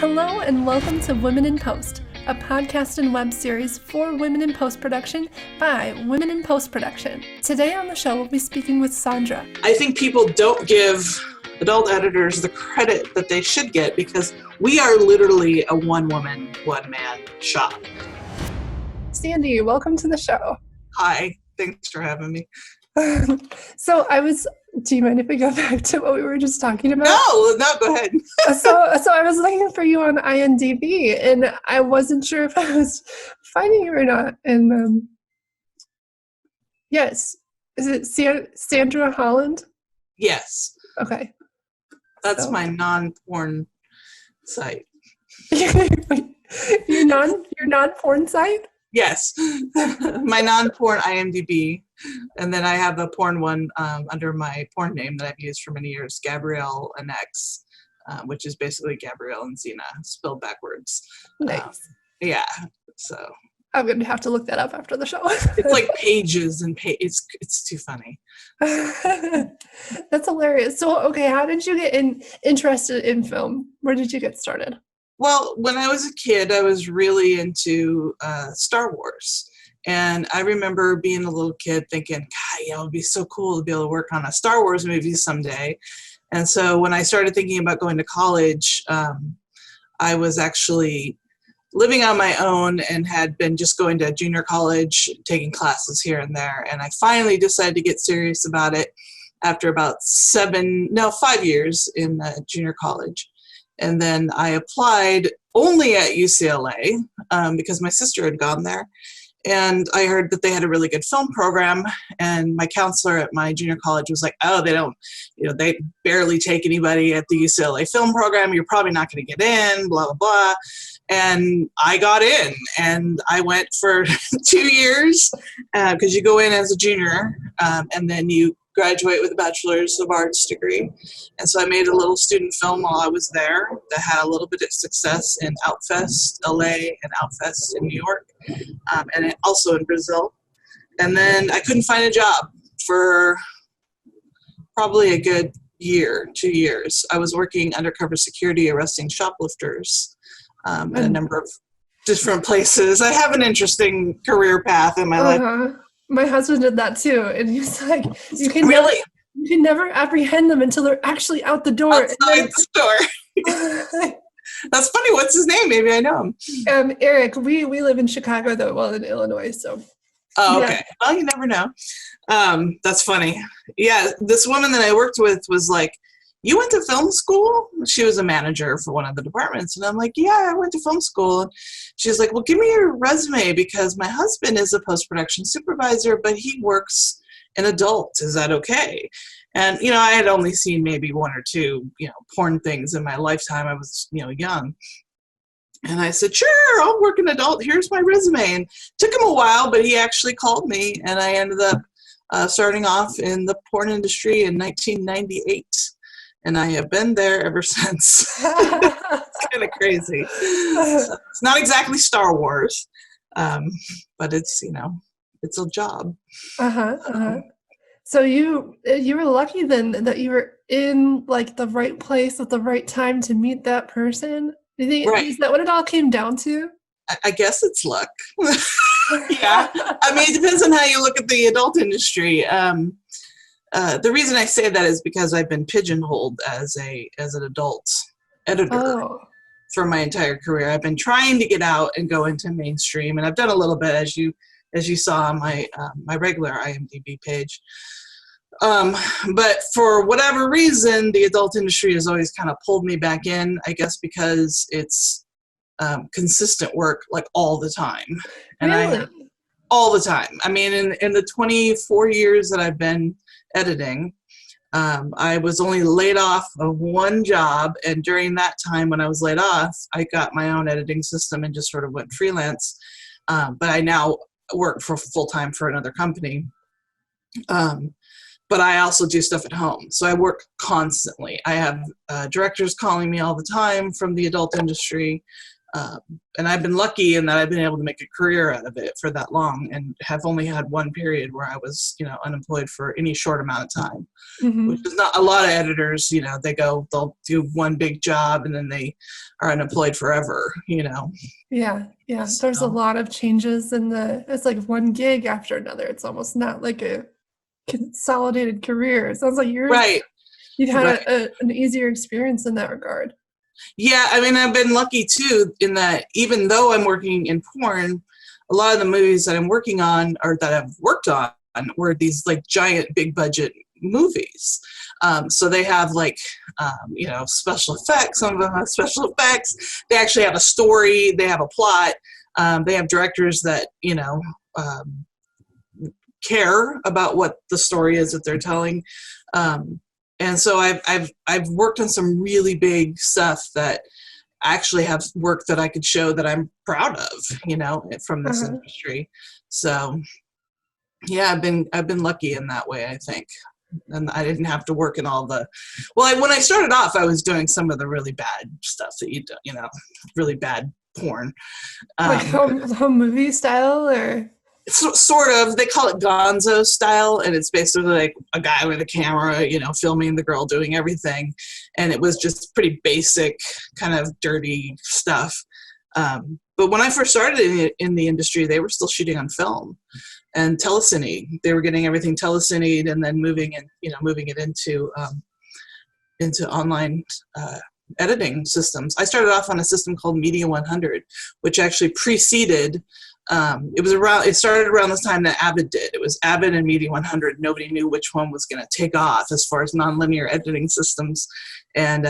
Hello and welcome to Women in Post, a podcast and web series for women in post-production by Women in Post-Production. Today on the show, we'll be speaking with Sandra. I think people don't give adult editors the credit that they should get because we are literally a one-woman, one-man shop. Sandy, welcome to the show. Hi, thanks for having me. Do you mind if we go back to what we were just talking about? No, go ahead. So I was looking for you on IMDb, and I wasn't sure if I was finding you or not. And yes, is it Sandra Holland? Yes. Okay. That's my non-porn site. Your non-porn site? Yes. My non-porn IMDb. And then I have a porn one under my porn name that I've used for many years, Gabrielle and X, which is basically Gabrielle and Xena spelled backwards. Nice. Yeah. So I'm going to have to look that up after the show. It's like pages and it's too funny. That's hilarious. So, okay, how did you get interested in film? Where did you get started? Well, when I was a kid, I was really into Star Wars. And I remember being a little kid thinking, God, it would be so cool to be able to work on a Star Wars movie someday. And so when I started thinking about going to college, I was actually living on my own and had been just going to junior college, taking classes here and there. And I finally decided to get serious about it after about 5 years in junior college. And then I applied only at UCLA because my sister had gone there. And I heard that they had a really good film program, and my counselor at my junior college was like, oh, they barely take anybody at the UCLA film program. You're probably not going to get in, blah, blah, blah. And I got in, and I went for 2 years because you go in as a junior, and then you graduate with a bachelor's of arts degree. And so I made a little student film while I was there that had a little bit of success in Outfest LA and Outfest in New York, and also in Brazil. And then I couldn't find a job for probably a good 2 years. I was working undercover security arresting shoplifters at a number of different places. I have an interesting career path in my life. My husband did that too, and he was like, you can never apprehend them until they're actually out the door. Outside the store. That's funny. What's his name? Maybe I know him. Eric. We live in Chicago, though, well, in Illinois, so. Oh, okay. Yeah. Well, you never know. That's funny. Yeah, this woman that I worked with was like, you went to film school? She was a manager for one of the departments. And I'm like, yeah, I went to film school. And she's like, well, give me your resume because my husband is a post-production supervisor, but he works in adult. Is that okay? And, I had only seen maybe one or two, porn things in my lifetime. I was, young. And I said, sure, I'll work in adult. Here's my resume. And it took him a while, but he actually called me. And I ended up starting off in the porn industry in 1998. And I have been there ever since. It's kind of crazy. So it's not exactly Star Wars, but it's, it's a job. So you were lucky then that you were in like the right place at the right time to meet that person. Do you think, right. Is that what it all came down to? I guess it's luck. Yeah. I mean, it depends on how you look at the adult industry. The reason I say that is because I've been pigeonholed as an adult editor for my entire career. I've been trying to get out and go into mainstream, and I've done a little bit as you saw on my regular IMDb page. But for whatever reason, the adult industry has always kind of pulled me back in. I guess because it's consistent work like all the time, and really? All the time. I mean, in the 24 years that I've been editing, I was only laid off of one job, and during that time when I was laid off, I got my own editing system and just sort of went freelance. But I now work for full-time for another company. But I also do stuff at home, so I work constantly. I have directors calling me all the time from the adult industry. And I've been lucky in that I've been able to make a career out of it for that long, and have only had one period where I was, unemployed for any short amount of time, which is not a lot of editors. They'll do one big job and then they are unemployed forever, Yeah. So, There's a lot of changes it's like one gig after another. It's almost not like a consolidated career. It sounds like you've had an easier experience in that regard. Yeah, I mean, I've been lucky too in that even though I'm working in porn, a lot of the movies that I'm working on or that I've worked on were these like giant big budget movies. So they have like, special effects. Some of them have special effects. They actually have a story. They have a plot. They have directors that, care about what the story is that they're telling. And so I've worked on some really big stuff that actually have work that I could show that I'm proud of, from this industry. So yeah, I've been lucky in that way, I think. And I didn't have to work in all when I started off, I was doing some of the really bad stuff that you do, really bad porn. Like home movie style, or? Sort of. They call it gonzo style, and it's basically like a guy with a camera, filming the girl doing everything. And it was just pretty basic, kind of dirty stuff. But when I first started in the industry, they were still shooting on film and telecine. They were getting everything telecine and then moving it into online editing systems. I started off on a system called Media 100, which actually preceded. It started around this time that Avid did. It was Avid and Media 100. Nobody knew which one was going to take off as far as nonlinear editing systems. And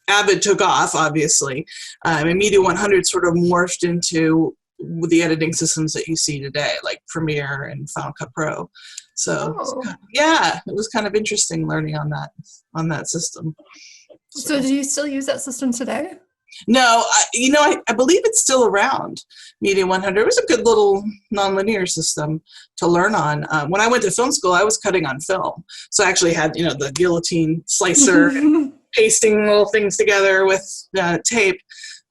Avid took off, obviously. And Media 100 sort of morphed into the editing systems that you see today, like Premiere and Final Cut Pro. So it was kind of interesting learning on that system. So do you still use that system today? No, I believe it's still around. Media 100 was a good little nonlinear system to learn on. When I went to film school, I was cutting on film. So I actually had, the guillotine slicer and pasting little things together with tape.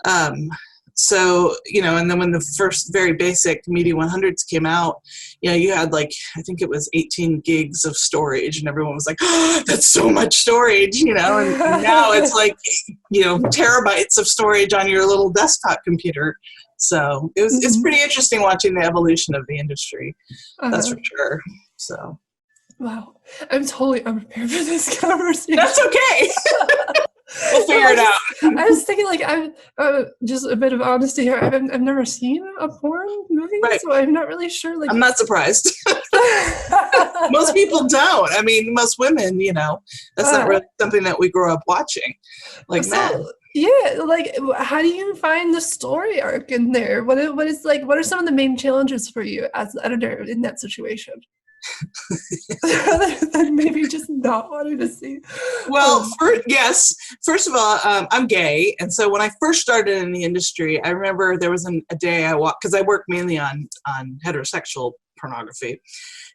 And then when the first very basic Media 100s came out, you had I think it was 18 gigs of storage, and everyone was like, oh, that's so much storage, and now it's terabytes of storage on your little desktop computer. So it's pretty interesting watching the evolution of the industry. That's for sure. So. Wow. I'm totally unprepared for this conversation. That's okay. We'll figure it out. I was thinking, I'm just a bit of honesty here. I've never seen a porn movie, so I'm not really sure. I'm not surprised. Most people don't. I mean, most women, that's not really something that we grow up watching, men. Yeah, how do you find the story arc in there? What are some of the main challenges for you as an editor in that situation? Other than maybe just not wanting to see. Well, first of all, I'm gay, and so when I first started in the industry, I remember there was a day I walked, because I work mainly on heterosexual pornography,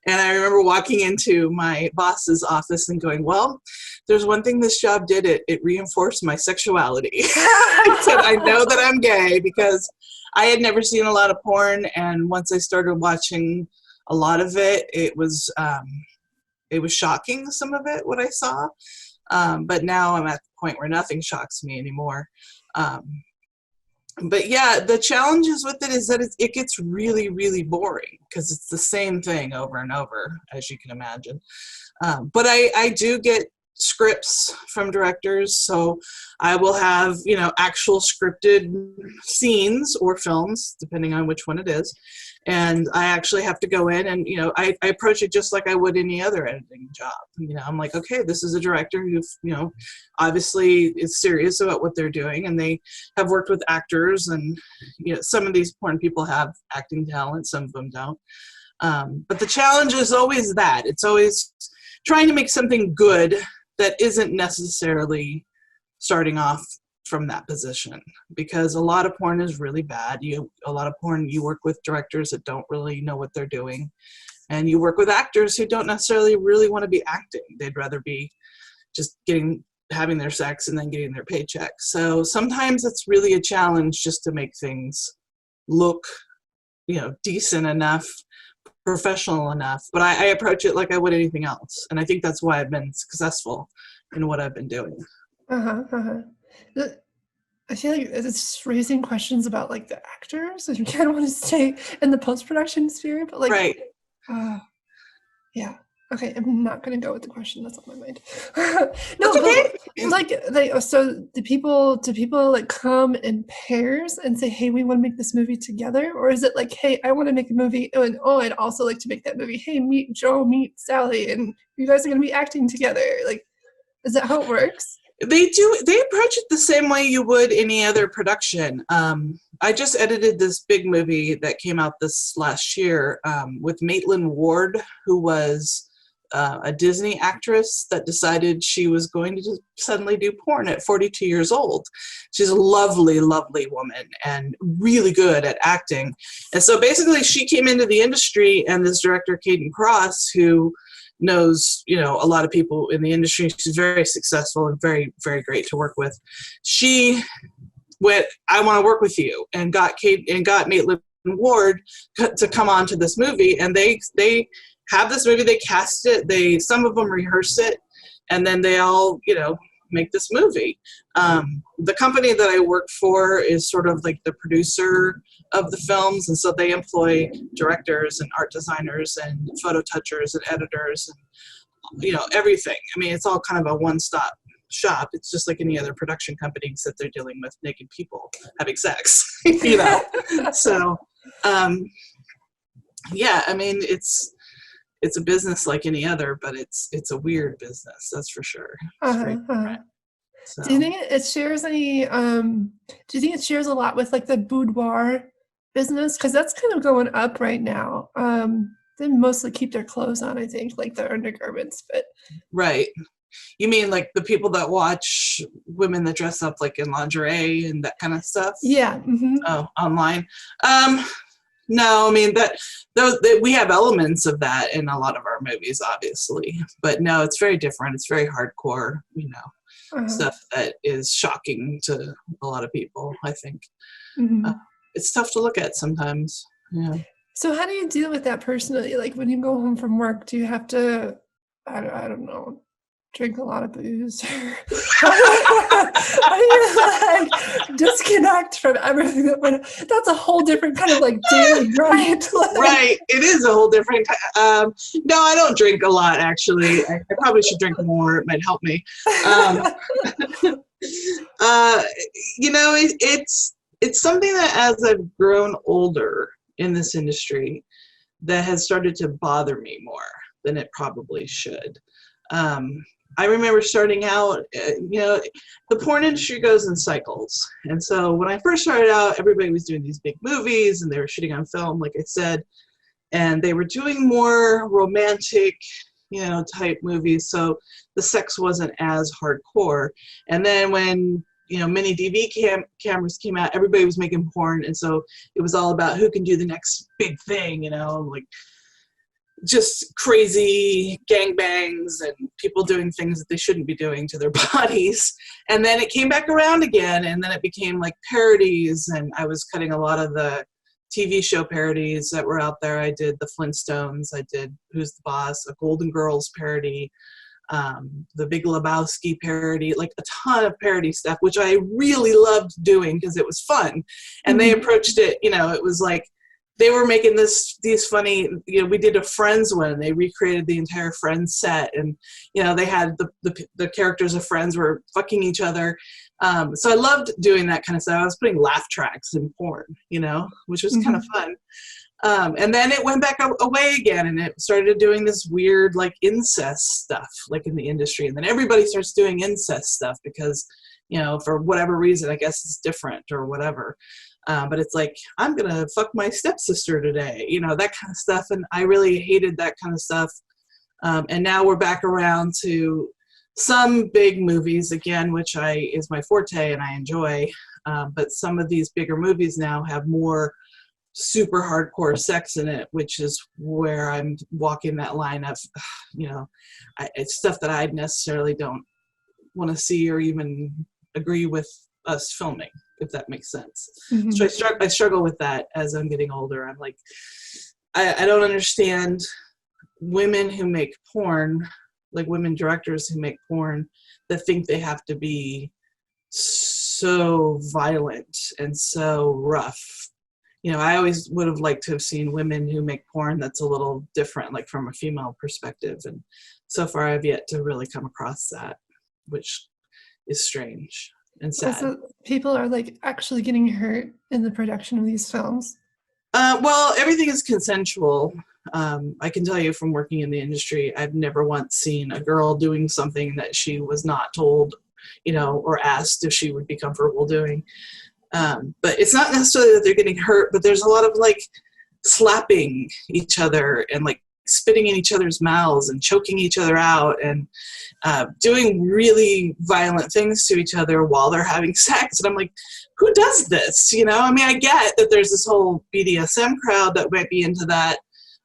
and I remember walking into my boss's office and going, well, there's one thing this job did, it reinforced my sexuality. I said, I know that I'm gay, because I had never seen a lot of porn, and once I started watching a lot of it, it was shocking, some of it, what I saw. But now I'm at the point where nothing shocks me anymore. But yeah, the challenges with it is that it gets really, really boring, because it's the same thing over and over, as you can imagine. But I do get scripts from directors, so I will have, actual scripted scenes or films, depending on which one it is. And I actually have to go in and, I approach it just like I would any other editing job. I'm like, okay, this is a director who, obviously is serious about what they're doing, and they have worked with actors, and, some of these porn people have acting talent, some of them don't. But the challenge is always that. It's always trying to make something good that isn't necessarily starting off from that position, because a lot of porn is really bad. A lot of porn, you work with directors that don't really know what they're doing, and you work with actors who don't necessarily really want to be acting. They'd rather be just getting having their sex and then getting their paycheck. So sometimes it's really a challenge just to make things look, decent enough, professional enough. But I approach it like I would anything else. And I think that's why I've been successful in what I've been doing. I feel like it's raising questions about like the actors, and you kind of want to stay in the post-production sphere, but like, right. Yeah. Okay, I'm not gonna go with the question that's on my mind. No, okay. But so do people like come in pairs and say, hey, we want to make this movie together? Or is it like, hey, I want to make a movie, and I'd also like to make that movie. Hey, meet Joe, meet Sally, and you guys are gonna be acting together. Like, is that how it works? They approach it the same way you would any other production. I just edited this big movie that came out this last year with Maitland Ward, who was a Disney actress that decided she was going to suddenly do porn at 42 years old. She's a lovely, lovely woman and really good at acting. And so basically she came into the industry, and this director, Caden Cross, who knows, a lot of people in the industry, she's very successful and very, very great to work with. She went, I want to work with you, and got Maitland Ward to come on to this movie. And they have this movie, they cast it, some of them rehearse it, and then they all, make this movie. The company that I work for is sort of like the producer of the films, and so they employ directors and art designers and photo touchers and editors and, everything. I mean, it's all kind of a one-stop shop. It's just like any other production company, except they're dealing with naked people having sex, So, yeah, I mean, it's a business like any other, but it's a weird business, that's for sure. So. Do you think it shares any? Do you think it shares a lot with like the boudoir business? Because that's kind of going up right now. They mostly keep their clothes on, I think, like their undergarments, but right. You mean like the people that watch women that dress up like in lingerie and that kind of stuff? Yeah. Mm-hmm. Oh, online. No, I mean we have elements of that in a lot of our movies, obviously, but no, it's very different. It's very hardcore, stuff that is shocking to a lot of people, I think. Mm-hmm. It's tough to look at sometimes. Yeah. So how do you deal with that personally? Like when you go home from work, do you have to, I don't know, drink a lot of booze? How do you like disconnect from everything that's a whole different kind of like daily grind. Right, it is a whole different no, I don't drink a lot, actually. I probably should drink more. It might help me. It's something that as I've grown older in this industry that has started to bother me more than it probably should. I remember starting out, the porn industry goes in cycles. And so when I first started out, everybody was doing these big movies and they were shooting on film, like I said, and they were doing more romantic, type movies. So the sex wasn't as hardcore. And then when, mini DV cameras came out, everybody was making porn. And so it was all about who can do the next big thing, like just crazy gangbangs and people doing things that they shouldn't be doing to their bodies. And then it came back around again, and then it became like parodies, and I was cutting a lot of the TV show parodies that were out there. I did the Flintstones, I did Who's the Boss, a Golden Girls parody, the Big Lebowski parody, like a ton of parody stuff, which I really loved doing because it was fun. And they approached it, it was like, they were making these funny, we did a Friends one, and they recreated the entire Friends set, and they had the characters of Friends were fucking each other. So I loved doing that kind of stuff. I was putting laugh tracks in porn, which was kind of fun. And then it went back away again, and it started doing this weird like incest stuff, like in the industry. And then everybody starts doing incest stuff because, for whatever reason, I guess it's different or whatever. But it's like, I'm going to fuck my stepsister today, that kind of stuff. And I really hated that kind of stuff. And now we're back around to some big movies again, which is my forte and I enjoy. But some of these bigger movies now have more super hardcore sex in it, which is where I'm walking that line of, it's stuff that I necessarily don't want to see or even agree with us filming, if that makes sense. Mm-hmm. So I struggle with that as I'm getting older. I'm like, I don't understand women who make porn, like women directors who make porn, that think they have to be so violent and so rough. You know, I always would have liked to have seen women who make porn that's a little different, like from a female perspective. And so far I've yet to really come across that, which is strange and sad. So people are like actually getting hurt in the production of these films? Well, everything is consensual. I can tell you from working in the industry, I've never once seen a girl doing something that she was not told, you know, or asked if she would be comfortable doing. But it's not necessarily that they're getting hurt, but there's a lot of like slapping each other and like spitting in each other's mouths and choking each other out and doing really violent things to each other while they're having sex. And I'm like, who does this? You know, I mean, I get that there's this whole BDSM crowd that might be into that.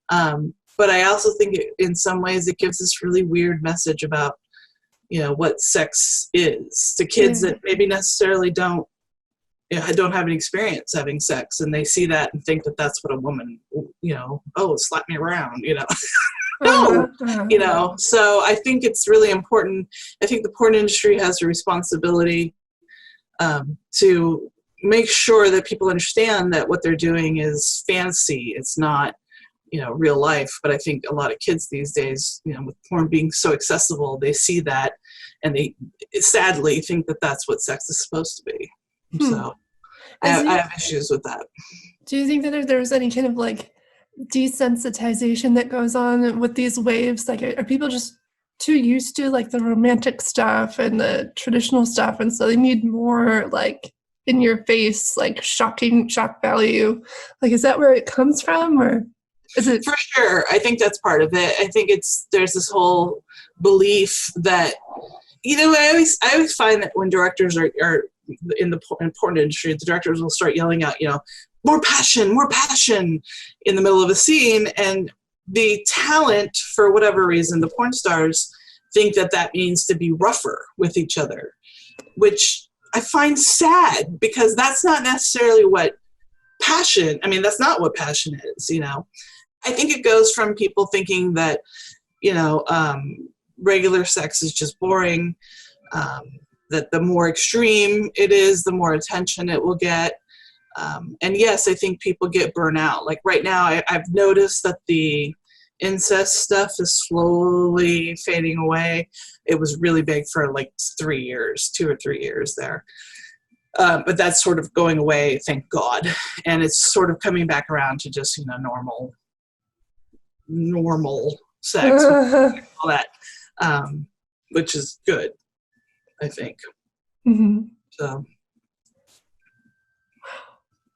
But I also think in some ways it gives this really weird message about, you know, what sex is to kids that maybe necessarily don't have any experience having sex, and they see that and think that that's what a woman, you know, oh, slap me around, you know. No, you know. So I think it's really important. I think the porn industry has a responsibility to make sure that people understand that what they're doing is fantasy. It's not, you know, real life. But I think a lot of kids these days, you know, with porn being so accessible, they see that and they sadly think that that's what sex is supposed to be. So I have issues with that. Do you think that there's any kind of like desensitization that goes on with these waves? Like, are people just too used to like the romantic stuff and the traditional stuff, and so they need more like in your face, like shock value? Like, is that where it comes from, or is it? For sure, I think that's part of it. I think there's this whole belief that, you know, I always find that when directors are in the porn industry, the directors will start yelling out, you know, more passion in the middle of a scene, and the talent, for whatever reason, the porn stars think that means to be rougher with each other, which I find sad, because that's not necessarily what passion, I mean, that's not what passion is, you know. I think it goes from people thinking that, you know, regular sex is just boring, that the more extreme it is, the more attention it will get. And yes, I think people get burnt out. Like right now, I've noticed that the incest stuff is slowly fading away. It was really big for like 2 or 3 years there. But that's sort of going away, thank God. And it's sort of coming back around to just, you know, normal sex, all that, which is good, I think. Mm-hmm. So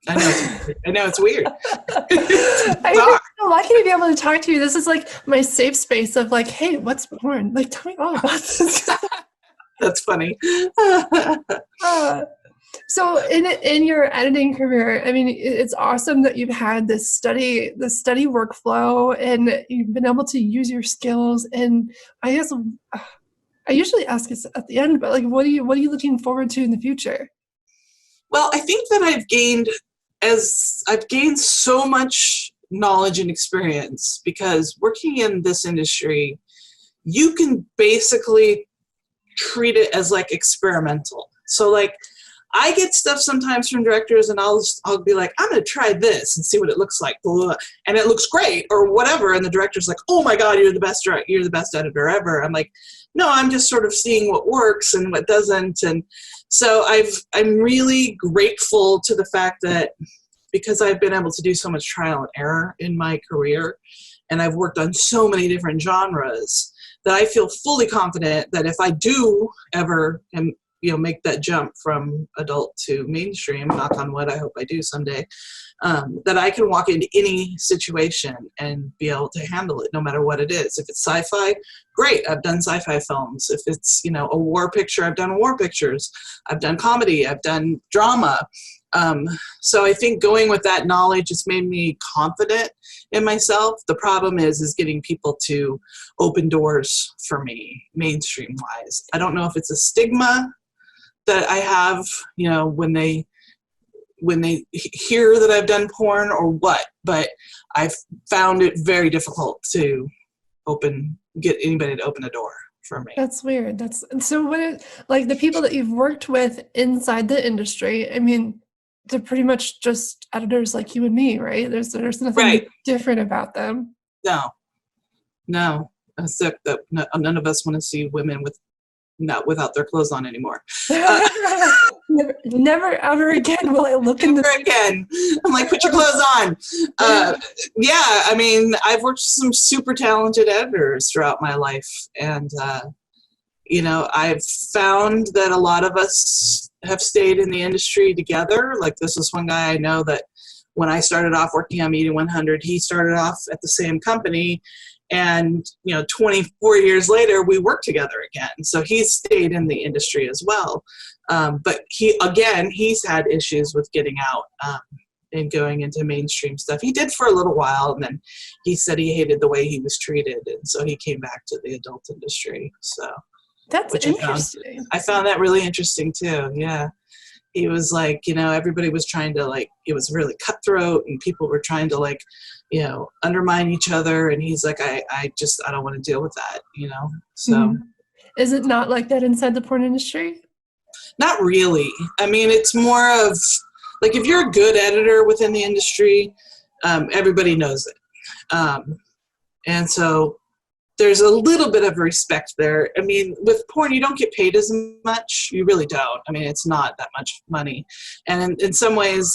I know it's weird. I feel so lucky to be able to talk to you. This is like my safe space of like, hey, what's porn? Like, tell me all about this. That's funny. So in your editing career, I mean, it's awesome that you've had this study workflow, and you've been able to use your skills. And I guess I usually ask this at the end, but like, what are you looking forward to in the future? Well, I think that I've gained so much knowledge and experience, because working in this industry, you can basically treat it as like experimental. So like, I get stuff sometimes from directors, and I'll be like, I'm going to try this and see what it looks like. And it looks great or whatever. And the director's like, oh my God, you're the best editor ever. I'm like, no, I'm just sort of seeing what works and what doesn't. And so I'm really grateful to the fact that, because I've been able to do so much trial and error in my career, and I've worked on so many different genres, that I feel fully confident that if I do ever make that jump from adult to mainstream, knock on wood, I hope I do someday, that I can walk into any situation and be able to handle it, no matter what it is. If it's sci-fi, great, I've done sci-fi films. If it's, you know, a war picture, I've done war pictures. I've done comedy, I've done drama. So I think going with that knowledge just made me confident in myself. The problem is getting people to open doors for me, mainstream wise. I don't know if it's a stigma that I have, you know, when they hear that I've done porn or what, but I've found it very difficult to get anybody to open a door for me. That's weird. So like the people that you've worked with inside the industry, I mean, they're pretty much just editors like you and me, right? There's nothing Right. different about them. No, except that none of us want to see women without their clothes on anymore. Never ever again will I look in the again. I'm like, put your clothes on. Yeah, I mean, I've worked with some super talented editors throughout my life, and you know, I've found that a lot of us have stayed in the industry together. Like, this is one guy I know that when I started off working on Media 100, he started off at the same company, and you know, 24 years later, we worked together again. So he's stayed in the industry as well. But he's had issues with getting out and going into mainstream stuff. He did for a little while, and then he said he hated the way he was treated, and so he came back to the adult industry. So that's interesting. I found that really interesting too. Yeah. He was like, you know, everybody was trying to, like, it was really cutthroat, and people were trying to, like, you know, undermine each other. And he's like, I don't want to deal with that, you know? So. Mm-hmm. Is it not like that inside the porn industry? Not really. I mean, it's more of, like, if you're a good editor within the industry, everybody knows it. And so there's a little bit of respect there. I mean, with porn, you don't get paid as much. You really don't. I mean, it's not that much money. And in some ways,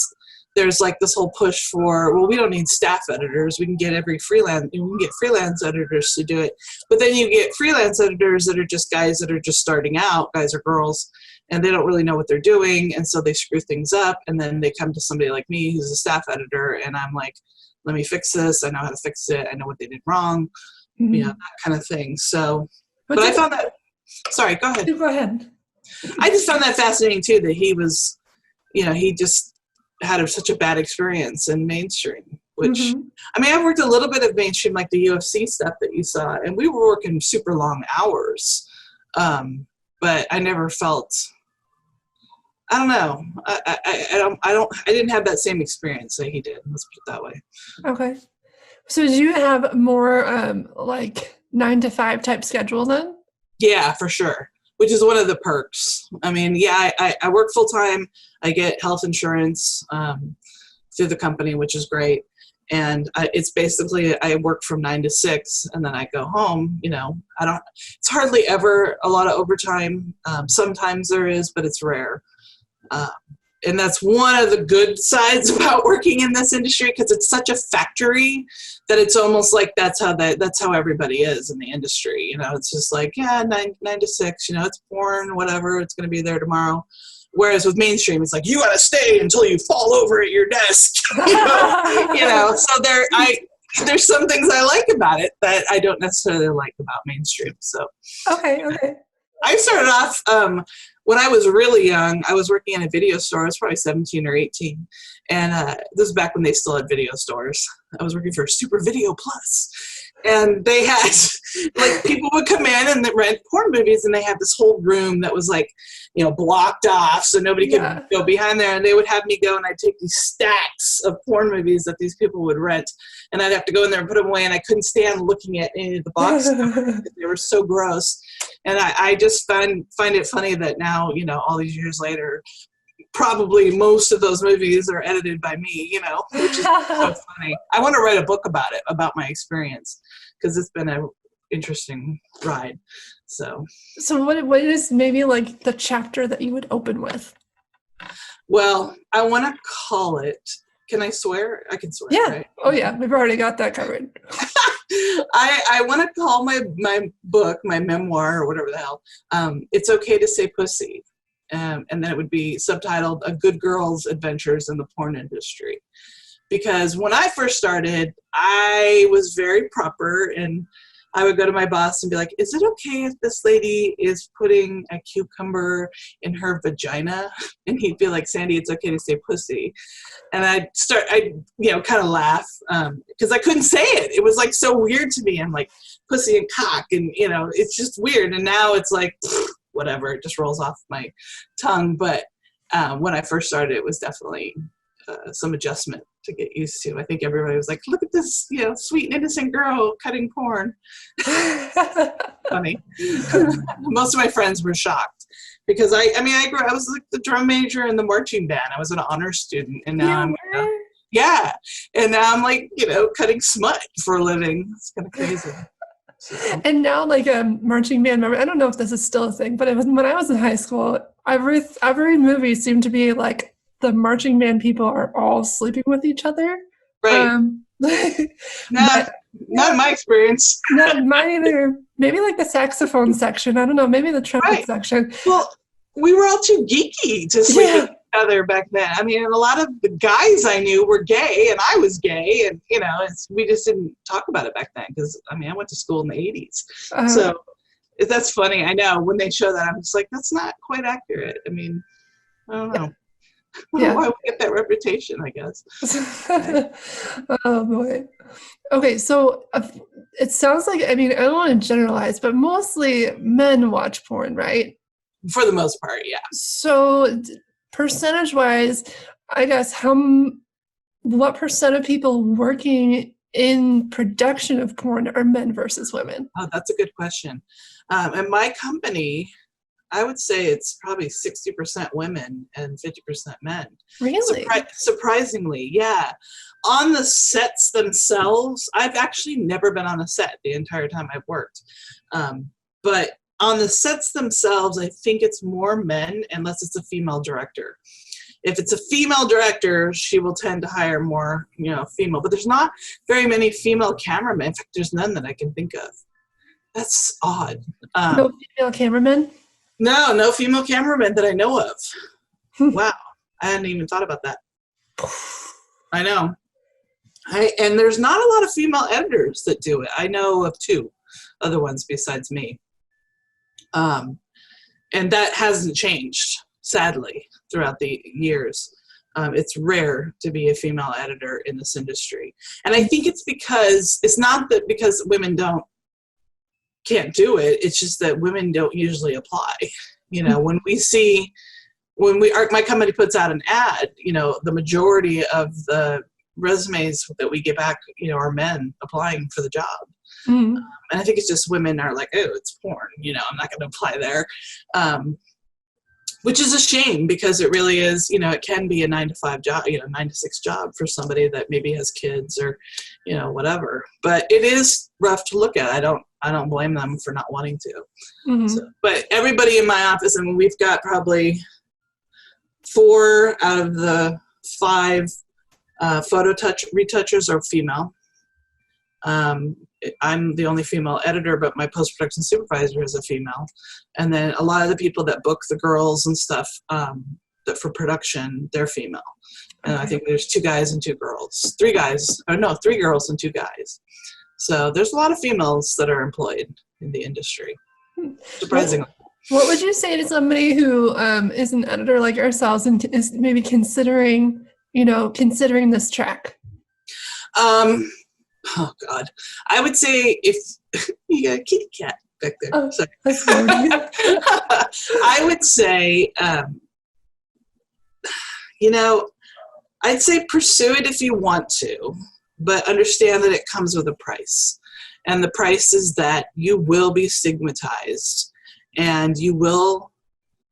there's like this whole push for, well, we don't need staff editors. We can get freelance editors to do it. But then you get freelance editors that are just guys that are just starting out, guys or girls, and they don't really know what they're doing. And so they screw things up. And then they come to somebody like me who's a staff editor, and I'm like, let me fix this. I know how to fix it. I know what they did wrong. Mm-hmm. You know, that kind of thing. So, but I found that, sorry, go ahead. Go ahead. I just found that fascinating too, that he was, you know, he just had such a bad experience in mainstream, which, mm-hmm. I mean, I worked a little bit of mainstream, like the UFC stuff that you saw, and we were working super long hours. But I never felt, I don't know. I didn't have that same experience that he did. Let's put it that way. Okay. So do you have more like 9 to 5 type schedule then? Yeah, for sure. Which is one of the perks. I mean, yeah, I work full time. I get health insurance through the company, which is great. And it's basically, I work from 9 to 6, and then I go home. You know, it's hardly ever a lot of overtime. Sometimes there is, but it's rare. And that's one of the good sides about working in this industry, because it's such a factory that it's almost like that's how everybody is in the industry. You know, it's just like, yeah, 9 to 6, you know, it's porn, whatever, it's going to be there tomorrow. Whereas with mainstream, it's like, you got to stay until you fall over at your desk. You know, so there's some things I like about it that I don't necessarily like about mainstream. So Okay. I started off when I was really young. I was working in a video store. I was probably 17 or 18, and this was back when they still had video stores. I was working for Super Video Plus, and they had, like, people would come in and rent porn movies, and they had this whole room that was, like, you know, blocked off so nobody could go behind there. And they would have me go, and I'd take these stacks of porn movies that these people would rent, and I'd have to go in there and put them away. And I couldn't stand looking at any of the boxes because they were so gross. And I just find it funny that now, you know, all these years later, probably most of those movies are edited by me, you know, which is so funny. I want to write a book about it, about my experience, because it's been an interesting ride. So what is maybe like the chapter that you would open with? Well, I want to call it, can I swear? I can swear. Yeah. Right? Oh yeah. We've already got that covered. I want to call my book, my memoir, or whatever the hell, It's Okay to Say Pussy. And then it would be subtitled A Good Girl's Adventures in the Porn Industry. Because when I first started, I was very proper, and I would go to my boss and be like, is it okay if this lady is putting a cucumber in her vagina? And he'd be like, Sandy, it's okay to say pussy. And I'd kind of laugh because I couldn't say it. It was like so weird to me. I'm like, pussy and cock. And, it's just weird. And now it's like, whatever, it just rolls off my tongue. But when I first started, it was definitely some adjustment to get used to. I think everybody was like, look at this, sweet and innocent girl cutting porn. Funny. Most of my friends were shocked because I was like the drum major in the marching band. I was an honor student, and now and now I'm like, cutting smut for a living. It's kind of crazy. So. And now, like a marching band member, I don't know if this is still a thing, but when I was in high school, every movie seemed to be like the marching band people are all sleeping with each other. Right. Not in my experience. Not mine either. Maybe like the saxophone section. I don't know. Maybe the trumpet section. Well, we were all too geeky to sleep with each other back then. I mean, and a lot of the guys I knew were gay, and I was gay, and we just didn't talk about it back then because I went to school in the 80s. So that's funny. I know when they show that, I'm just like, that's not quite accurate. I mean, I don't know. Yeah. Why we get that reputation, I guess. Oh boy. Okay, so it sounds like, I don't want to generalize, but mostly men watch porn, right? For the most part, yeah. So percentage-wise, I guess what percent of people working in production of porn are men versus women? Oh, that's a good question. In my company, I would say it's probably 60% women and 50% men. Really? Surprisingly, yeah. On the sets themselves, I've actually never been on a set the entire time I've worked. But on the sets themselves, I think it's more men unless it's a female director. If it's a female director, she will tend to hire more, female. But there's not very many female cameramen. In fact, there's none that I can think of. That's odd. No female cameramen? No female cameraman that I know of. Wow. I hadn't even thought about that. I know. And there's not a lot of female editors that do it. I know of 2 other ones besides me. And that hasn't changed, sadly, throughout the years. It's rare to be a female editor in this industry. And I think it's not that because women can't do it. It's just that women don't usually apply. When my company puts out an ad, the majority of the resumes that we get back, are men applying for the job. Mm-hmm. And I think it's just women are like, oh, it's porn. I'm not going to apply there. Which is a shame because it really is, it can be a 9-to-5 job, 9-to-6 job for somebody that maybe has kids or, whatever. But it is rough to look at. I don't blame them for not wanting to. Mm-hmm. So, but everybody in my office, we've got probably 4 out of the 5 photo retouchers are female. I'm the only female editor, but my post-production supervisor is a female. And then a lot of the people that book the girls and stuff that for production, they're female. And I think there's 2 guys and 2 girls. 3 girls and 2 guys. So there's a lot of females that are employed in the industry, surprisingly. What would you say to somebody who is an editor like ourselves and is maybe considering this track? Oh God, I would say if you got a kitty cat back there. Oh, sorry. I would say, I'd say pursue it if you want to, but understand that it comes with a price. And the price is that you will be stigmatized and you will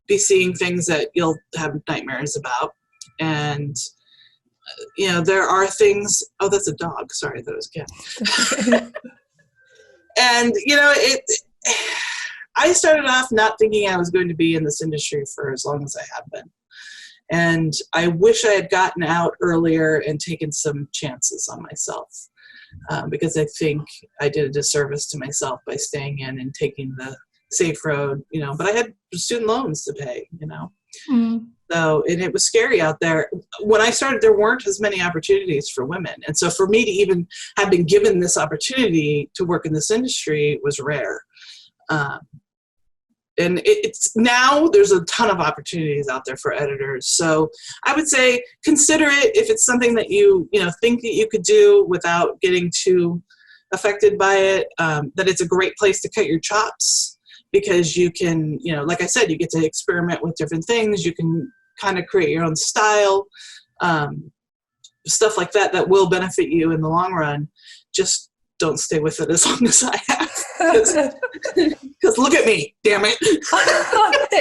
be seeing things that you'll have nightmares about. And there are things. Oh, that's a dog. Sorry, that was a cat. And I started off not thinking I was going to be in this industry for as long as I have been, and I wish I had gotten out earlier and taken some chances on myself, because I think I did a disservice to myself by staying in and taking the safe road. But I had student loans to pay. So, and it was scary out there. When I started, there weren't as many opportunities for women. And so for me to even have been given this opportunity to work in this industry was rare. And it's now there's a ton of opportunities out there for editors. So I would say consider it if it's something that you think that you could do without getting too affected by it, that it's a great place to cut your chops, because you can, like I said, you get to experiment with different things. You can kind of create your own style, stuff like that will benefit you in the long run. Just don't stay with it as long as I have. Because look at me, damn it.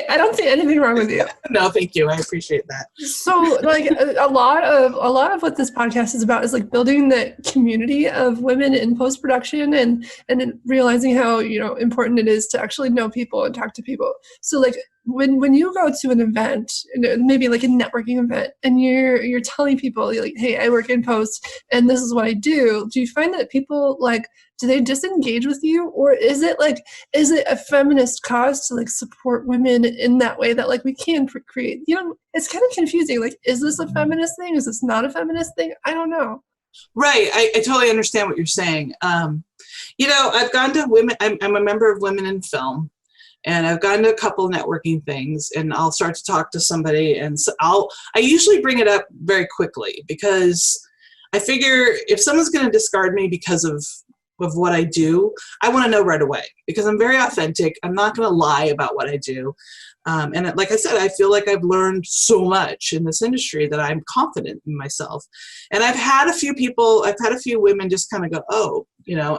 I don't see anything wrong with you. No, thank you. I appreciate that. So like a lot of what this podcast is about is like building the community of women in post-production and realizing how, important it is to actually know people and talk to people. So like when you go to an event, maybe like a networking event, and you're telling people like, hey, I work in post and this is what I do you find that people like, do they disengage with you, or is it a feminist cause to like support women in that way that like we can create? It's kind of confusing. Like, is this a feminist thing? Is this not a feminist thing? I don't know. Right. I totally understand what you're saying. I've gone to women. I'm a member of Women in Film, and I've gone to a couple networking things, and I'll start to talk to somebody, and so I usually bring it up very quickly, because I figure if someone's going to discard me because of what I do, I want to know right away, because I'm very authentic. I'm not going to lie about what I do. And like I said, I feel like I've learned so much in this industry that I'm confident in myself. And I've had a few women just kind of go, oh,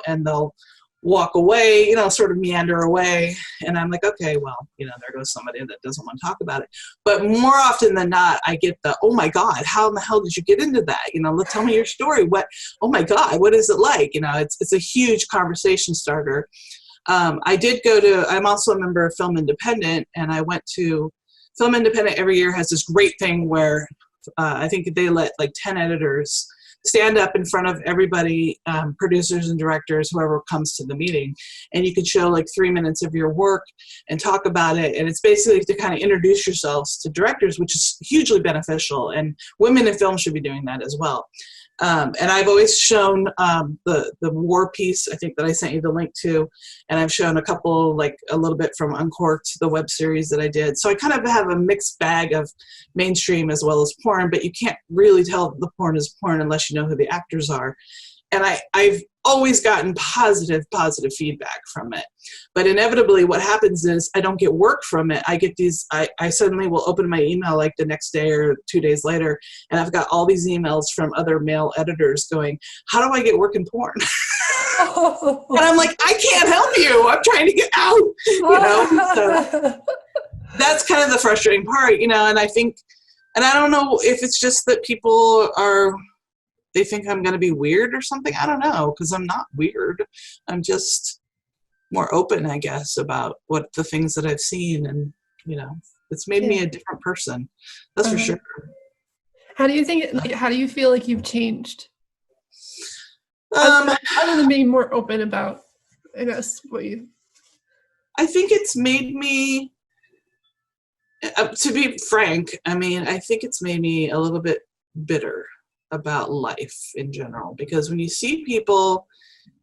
and they'll walk away, sort of meander away. And I'm like, okay, well, there goes somebody that doesn't want to talk about it. But more often than not, I get the, oh my God, how in the hell did you get into that? Tell me your story. Oh my God, what is it like? It's a huge conversation starter. I'm also a member of Film Independent, and I went to Film Independent every year has this great thing where I think they let like 10 editors stand up in front of everybody, producers and directors, whoever comes to the meeting, and you can show like 3 minutes of your work and talk about it. And it's basically to kind of introduce yourselves to directors, which is hugely beneficial. And women in film should be doing that as well. And I've always shown the war piece, I think, that I sent you the link to, and I've shown a couple, like a little bit from Uncorked, the web series that I did. So I kind of have a mixed bag of mainstream as well as porn, but you can't really tell the porn is porn unless you know who the actors are. And I've always gotten positive feedback from it. But inevitably what happens is I don't get work from it. I get these, I suddenly will open my email like the next day or 2 days later, and I've got all these emails from other male editors going, how do I get work in porn? And I'm like, I can't help you. I'm trying to get out, So that's kind of the frustrating part, and I think, and I don't know if it's just that people they think I'm going to be weird or something. I don't know, because I'm not weird. I'm just more open, I guess, about what the things that I've seen, and it's made me a different person. That's for sure. How do you think? How do you feel like you've changed? Other than being more open about, I guess, what you. I think it's made me. To be frank, I think it's made me a little bit bitter about life in general, because when you see people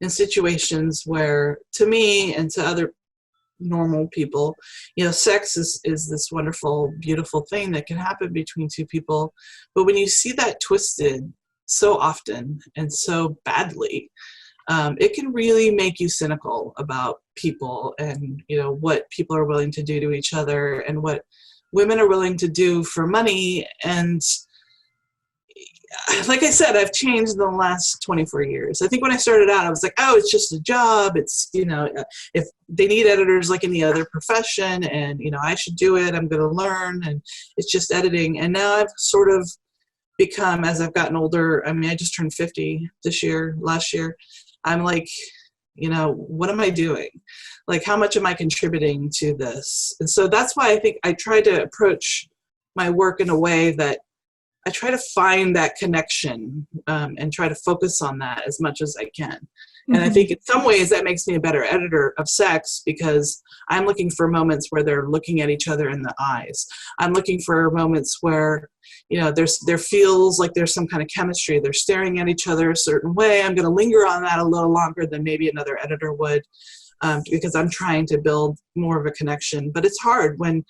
in situations where, to me and to other normal people, sex is this wonderful, beautiful thing that can happen between two people, but when you see that twisted so often and so badly, it can really make you cynical about people and what people are willing to do to each other and what women are willing to do for money. And like I said, I've changed in the last 24 years. I think when I started out, I was like, oh, it's just a job. It's, if they need editors like any other profession, and, I should do it, I'm going to learn, and it's just editing. And now I've sort of become, as I've gotten older, I just turned 50 last year. I'm like, what am I doing? Like, how much am I contributing to this? And so that's why I think I try to approach my work in a way that I try to find that connection and try to focus on that as much as I can. And I think in some ways that makes me a better editor of sex, because I'm looking for moments where they're looking at each other in the eyes. I'm looking for moments where, you know, there feels like there's some kind of chemistry. They're staring at each other a certain way. I'm going to linger on that a little longer than maybe another editor would, because I'm trying to build more of a connection. But it's hard when,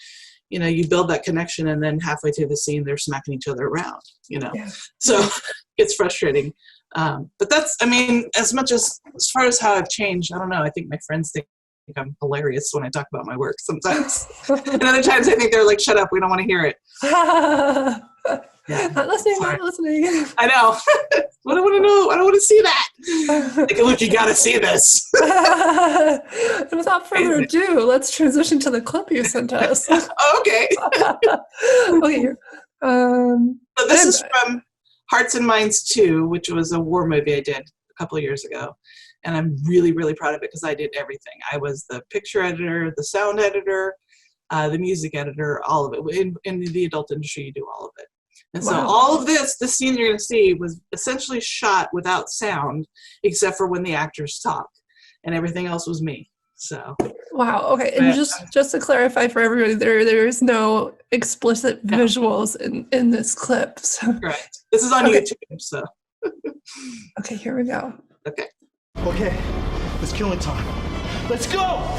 you know, you build that connection and then halfway through the scene, they're smacking each other around, you know. Yeah. So it's frustrating. But that's, I mean, as far as how I've changed, I don't know. I think my friends think I'm hilarious when I talk about my work sometimes. And other times I think they're like, shut up, we don't want to hear it. Yeah. Not listening, not listening. I know. I don't want to know. I don't want to see that. Like, look, you got to see this. And without further ado, let's transition to the clip you sent us. Okay. Okay, here. So this is from Hearts and Minds 2, which was a war movie I did a couple of years ago. And I'm really, really proud of it because I did everything. I was the picture editor, the sound editor, the music editor, all of it. In the adult industry, you do all of it. And so all of this scene you're going to see was essentially shot without sound, except for when the actors talk. And everything else was me. So. Wow. Okay. And just to clarify for everybody, there is no explicit visuals in this clip. So. Correct. This is on YouTube. So. Okay. Here we go. Okay. Okay. It's killing time. Let's go!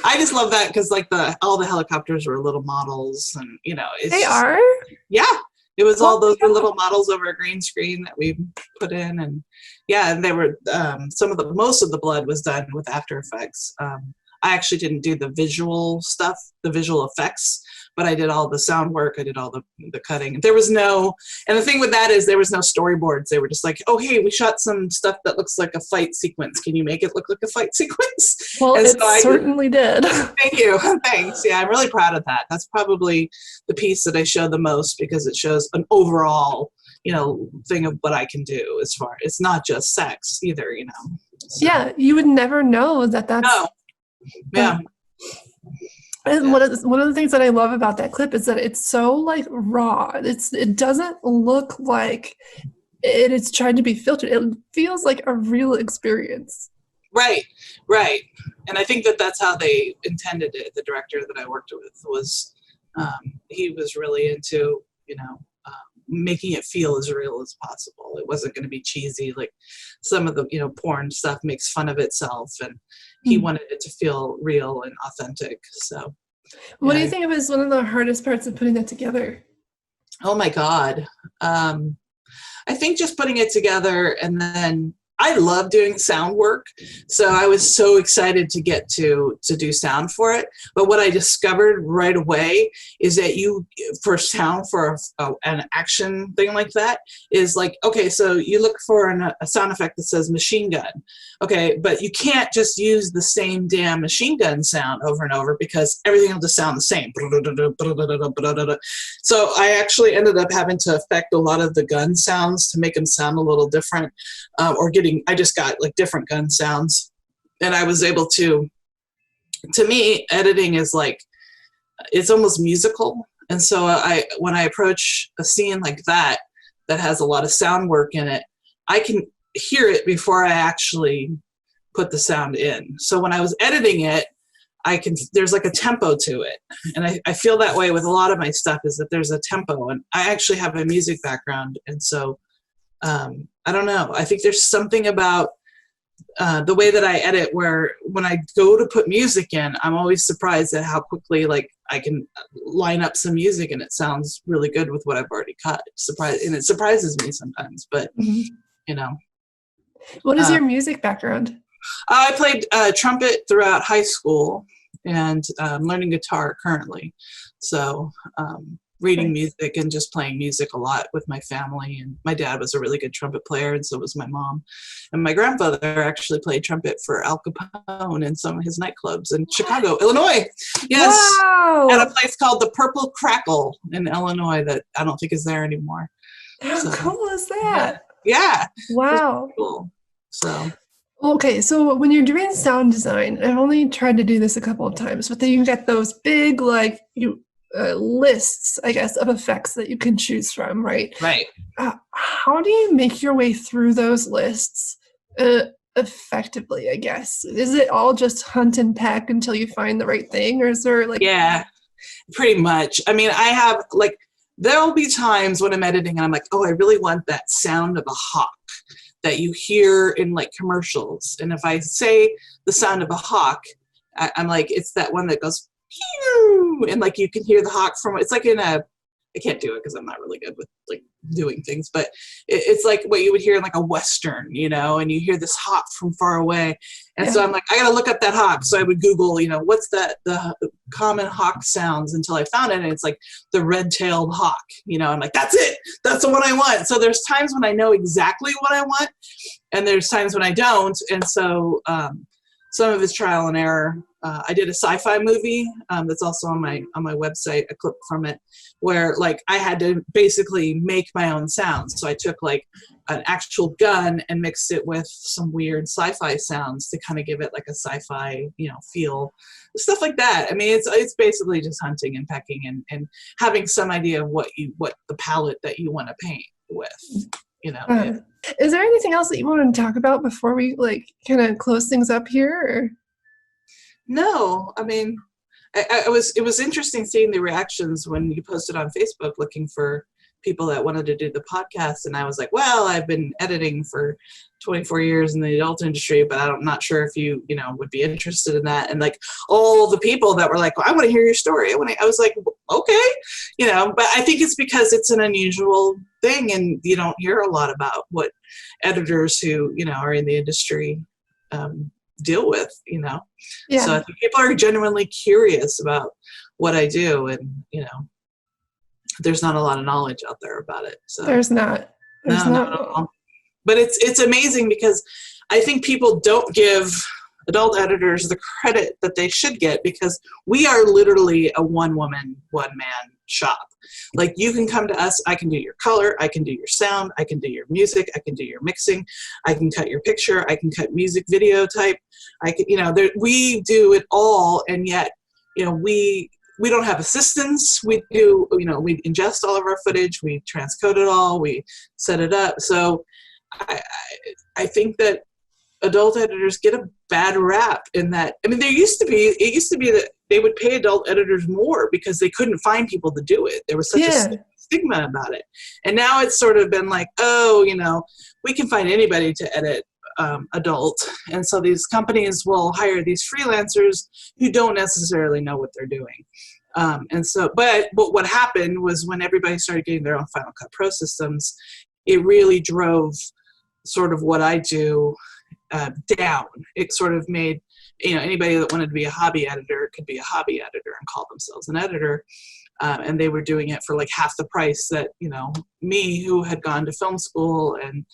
I just love that because like all the helicopters were little models, and you know they are. Yeah, it was all those little models over a green screen that we put in, and yeah, and they were most of the blood was done with After Effects. I actually didn't do the visual stuff, the visual effects, but I did all the sound work. I did all the cutting. There was no, and the thing with that is there was no storyboards. They were just like, oh, hey, we shot some stuff that looks like a fight sequence. Can you make it look like a fight sequence? Well, and it so certainly did. Thank you. Thanks. Yeah, I'm really proud of that. That's probably the piece that I show the most because it shows an overall, thing of what I can do as far. It's not just sex either, So. Yeah, you would never know that that's. No. Yeah. And one of the things that I love about that clip is that it's so like raw. It doesn't look like it's trying to be filtered. It feels like a real experience. Right. And I think that's how they intended it. The director that I worked with was, he was really into, making it feel as real as possible. It wasn't going to be cheesy. Like some of the, porn stuff makes fun of itself, and he wanted it to feel real and authentic. So what do you think was one of the hardest parts of putting that together? Oh my God. I think just putting it together, and then I love doing sound work. So I was so excited to get to do sound for it. But what I discovered right away is that for sound for an action thing like that is like, okay, so you look for a sound effect that says machine gun. Okay, but you can't just use the same damn machine gun sound over and over because everything will just sound the same. So I actually ended up having to affect a lot of the gun sounds to make them sound a little different, I just got like different gun sounds, and I was able to me, editing is like, it's almost musical. And so when I approach a scene like that has a lot of sound work in it, I can hear it before I actually put the sound in. So when I was editing it, there's like a tempo to it. And I feel that way with a lot of my stuff, is that there's a tempo, and I actually have a music background. And so, I don't know. I think there's something about the way that I edit where when I go to put music in, I'm always surprised at how quickly like I can line up some music and it sounds really good with what I've already cut. And it surprises me sometimes, but What is your music background? I played trumpet throughout high school, and learning guitar currently. So reading music and just playing music a lot with my family. And my dad was a really good trumpet player, and so was my mom. And my grandfather actually played trumpet for Al Capone in some of his nightclubs in Chicago, Illinois. Yes. Wow. At a place called the Purple Crackle in Illinois that I don't think is there anymore. How cool is that? Yeah. Wow. Cool. So. Okay, so when you're doing sound design, I've only tried to do this a couple of times, but then you get those big lists, I guess, of effects that you can choose from, right? Right. How do you make your way through those lists effectively, I guess? Is it all just hunt and peck until you find the right thing, or is there Yeah, pretty much. I mean, I have there'll be times when I'm editing and I'm like, oh, I really want that sound of a hawk that you hear in like commercials. And if I say the sound of a hawk, I'm like, it's that one that goes, pew, and like you can hear the hawk from, it's like I can't do it because I'm not really good with like doing things, but it's like what you would hear in like a Western, and you hear this hawk from far away. And so I'm like, I got to look up that hawk. So I would Google, what's the common hawk sounds, until I found it. And it's like the red-tailed hawk, I'm like, that's it. That's the one I want. So there's times when I know exactly what I want, and there's times when I don't. And so some of it's trial and error. I did a sci-fi movie that's also on my website, a clip from it, where like I had to basically make my own sounds. So I took like an actual gun and mixed it with some weird sci-fi sounds to kind of give it like a sci-fi, feel, stuff like that. I mean, it's basically just hunting and pecking and having some idea of what the palette that you want to paint with. Is there anything else that you want to talk about before we like kind of close things up here? Or? No, I mean, it was interesting seeing the reactions when you posted on Facebook looking for people that wanted to do the podcast. And I was like, well, I've been editing for 24 years in the adult industry, but I'm not sure if you would be interested in that. And like all the people that were like, well, I want to hear your story. I was like, okay, but I think it's because it's an unusual thing, and you don't hear a lot about what editors who, are in the industry deal with, Yeah. So I think people are genuinely curious about what I do, and there's not a lot of knowledge out there about it. So There's not at all. But it's amazing because I think people don't give adult editors the credit that they should get, because we are literally a one-woman, one-man shop. Like you can come to us, I can do your color, I can do your sound, I can do your music, I can do your mixing, I can cut your picture, I can cut music video type, I can, we do it all, and yet we don't have assistants. We do, we ingest all of our footage, we transcode it all, we set it up. So I think that adult editors get a bad rap in that. I mean, it used to be that they would pay adult editors more because they couldn't find people to do it. There was such a stigma about it. And now it's sort of been like, we can find anybody to edit adult. And so these companies will hire these freelancers who don't necessarily know what they're doing. But what happened was when everybody started getting their own Final Cut Pro systems, it really drove sort of what I do down. It sort of made, anybody that wanted to be a hobby editor could be a hobby editor and call themselves an editor. And they were doing it for like half the price that, me, who had gone to film school and,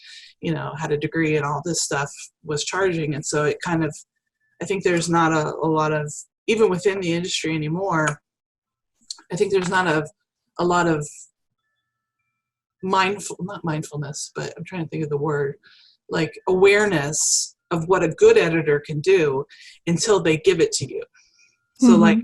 had a degree and all this stuff, was charging. And so it kind of, I think there's not a lot of, even within the industry anymore, I think there's not a lot of not mindfulness, but I'm trying to think of the word, like awareness of what a good editor can do until they give it to you. So like,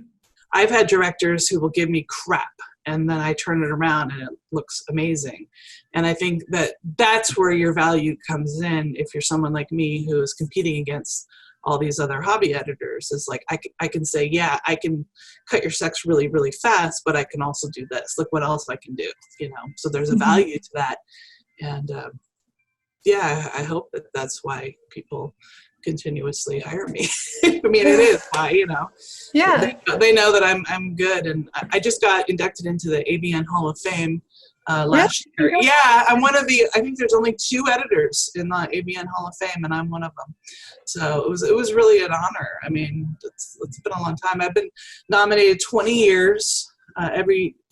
I've had directors who will give me crap and then I turn it around and it looks amazing. And I think that that's where your value comes in if you're someone like me who is competing against all these other hobby editors. Is like, I can say, yeah, I can cut your sex really, really fast, but I can also do this. Look what else I can do, So there's a value to that. And I hope that that's why people continuously hire me. I mean, it is why, Yeah. They know that I'm good. And I just got inducted into the AVN Hall of Fame last year. Yeah, I'm one of I think there's only 2 editors in the AVN Hall of Fame, and I'm one of them. So it was really an honor. I mean, it's been a long time. I've been nominated 20 years.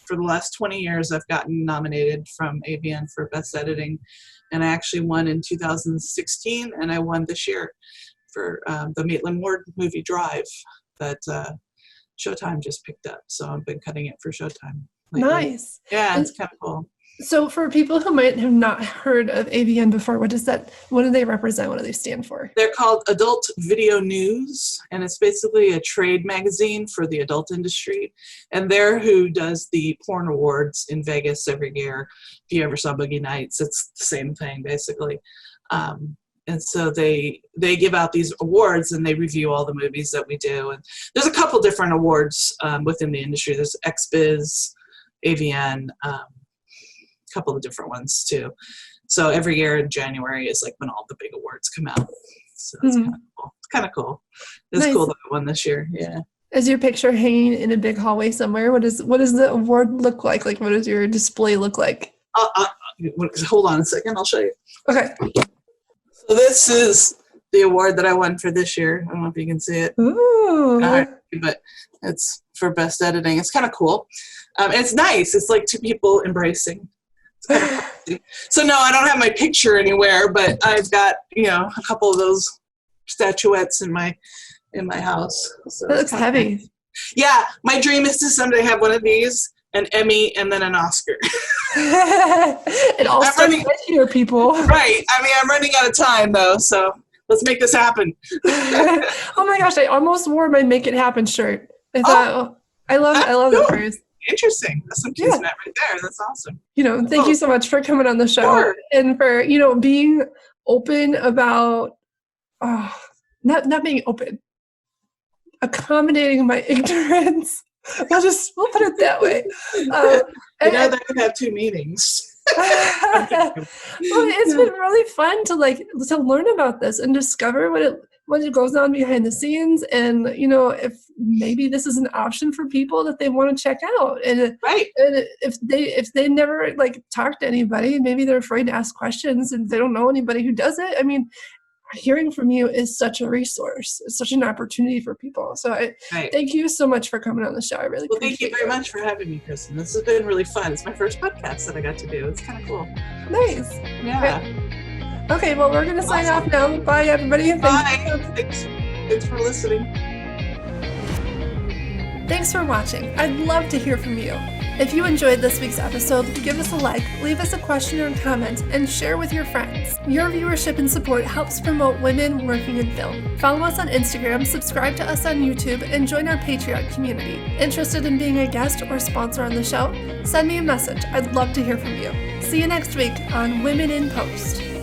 For the last 20 years, I've gotten nominated from AVN for Best Editing. And I actually won in 2016, and I won this year for the Maitland Ward movie Drive that Showtime just picked up. So I've been cutting it for Showtime lately. Nice. Yeah, it's kind of cool. So for people who might have not heard of AVN before, what do they represent? What do they stand for? They're called Adult Video News, and it's basically a trade magazine for the adult industry. And they're who does the porn awards in Vegas every year. If you ever saw Boogie Nights, it's the same thing, basically. And so they give out these awards and they review all the movies that we do. And there's a couple different awards within the industry. There's XBiz, AVN, couple of different ones too. So every year in January is like when all the big awards come out. So it's kind of cool. It's cool that I won this year. Yeah. Is your picture hanging in a big hallway somewhere? What does the award look like? Like, what does your display look like? Hold on a second. I'll show you. Okay. So this is the award that I won for this year. I don't know if you can see it. Ooh. But it's for best editing. It's kind of cool. It's nice. It's like 2 people embracing. So no, I don't have my picture anywhere, but I've got, a couple of those statuettes in my house. So that looks heavy. Yeah, my dream is to someday have one of these, an Emmy, and then an Oscar. It all starts right here, people. Right. I mean, I'm running out of time though, so let's make this happen. Oh my gosh, I almost wore my Make It Happen shirt. I thought, I love that phrase. Interesting. That's some kismet right there. That's awesome. Thank you so much for coming on the show and for, being open about, not being open, accommodating my ignorance. We'll put it that way. That could have 2 meanings. Well, it's been really fun to learn about this and discover what goes on behind the scenes, and if maybe this is an option for people that they want to check out, and right. And if they never talk to anybody, maybe they're afraid to ask questions and they don't know anybody who does it. I mean, hearing from you is such a resource. It's such an opportunity for people. So thank you so much for coming on the show. I really appreciate it. Thank you very much for having me, Kristen. This has been really fun. It's my first podcast that I got to do. It's kind of cool. Nice. Yeah. Okay, well, we're going to sign off now. Bye, everybody. Bye. Thanks for listening. Thanks for watching. I'd love to hear from you. If you enjoyed this week's episode, give us a like, leave us a question or comment, and share with your friends. Your viewership and support helps promote women working in film. Follow us on Instagram, subscribe to us on YouTube, and join our Patreon community. Interested in being a guest or sponsor on the show? Send me a message. I'd love to hear from you. See you next week on Women in Post.